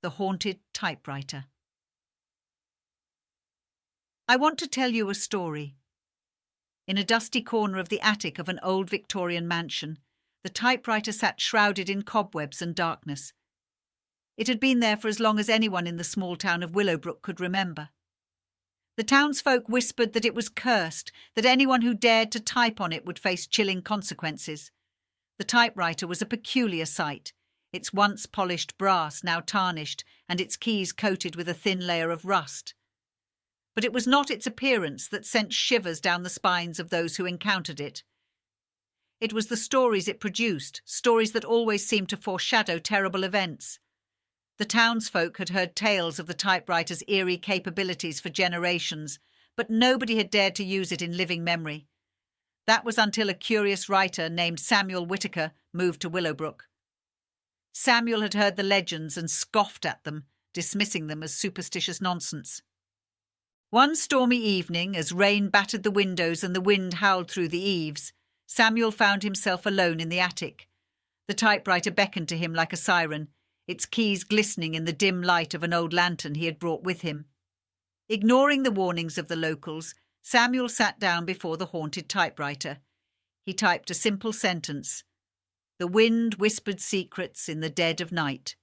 The Haunted Typewriter. I want to tell you a story. In a dusty corner of the attic of an old Victorian mansion, the typewriter sat shrouded in cobwebs and darkness. It had been there for as long as anyone in the small town of Willowbrook could remember. The townsfolk whispered that it was cursed, that anyone who dared to type on it would face chilling consequences. The typewriter was a peculiar sight, its once polished brass now tarnished and its keys coated with a thin layer of rust. But it was not its appearance that sent shivers down the spines of those who encountered it. It was the stories it produced, stories that always seemed to foreshadow terrible events. The townsfolk had heard tales of the typewriter's eerie capabilities for generations, but nobody had dared to use it in living memory. That was until a curious writer named Samuel Whittaker moved to Willowbrook. Samuel had heard the legends and scoffed at them, dismissing them as superstitious nonsense. One stormy evening, as rain battered the windows and the wind howled through the eaves, Samuel found himself alone in the attic. The typewriter beckoned to him like a siren, its keys glistening in the dim light of an old lantern he had brought with him. Ignoring the warnings of the locals, Samuel sat down before the haunted typewriter. He typed a simple sentence: "The wind whispered secrets in the dead of night."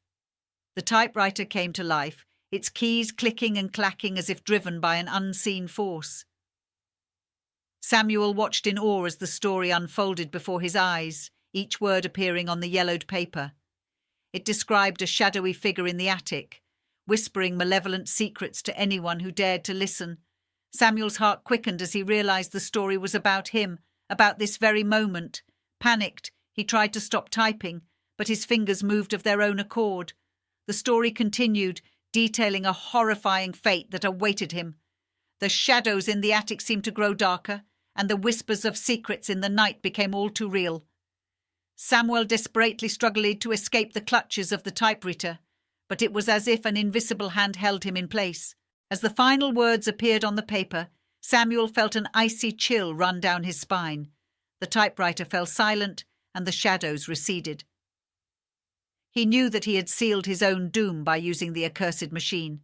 The typewriter came to life, its keys clicking and clacking as if driven by an unseen force. Samuel watched in awe as the story unfolded before his eyes, each word appearing on the yellowed paper. It described a shadowy figure in the attic, whispering malevolent secrets to anyone who dared to listen. Samuel's heart quickened as he realized the story was about him, about this very moment. Panicked, he tried to stop typing, but his fingers moved of their own accord. The story continued, detailing a horrifying fate that awaited him. The shadows in the attic seemed to grow darker, and the whispers of secrets in the night became all too real. Samuel desperately struggled to escape the clutches of the typewriter, but it was as if an invisible hand held him in place. As the final words appeared on the paper, Samuel felt an icy chill run down his spine. The typewriter fell silent, and the shadows receded. He knew that he had sealed his own doom by using the accursed machine.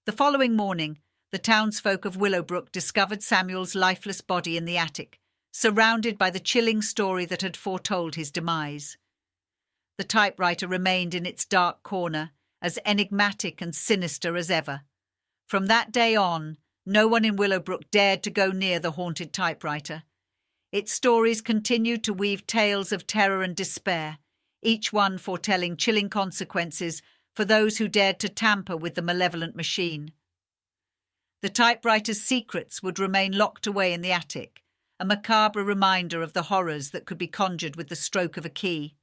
The following morning, the townsfolk of Willowbrook discovered Samuel's lifeless body in the attic, surrounded by the chilling story that had foretold his demise. The typewriter remained in its dark corner, as enigmatic and sinister as ever. From that day on, no one in Willowbrook dared to go near the haunted typewriter. Its stories continued to weave tales of terror and despair, each one foretelling chilling consequences for those who dared to tamper with the malevolent machine. The typewriter's secrets would remain locked away in the attic, a macabre reminder of the horrors that could be conjured with the stroke of a key.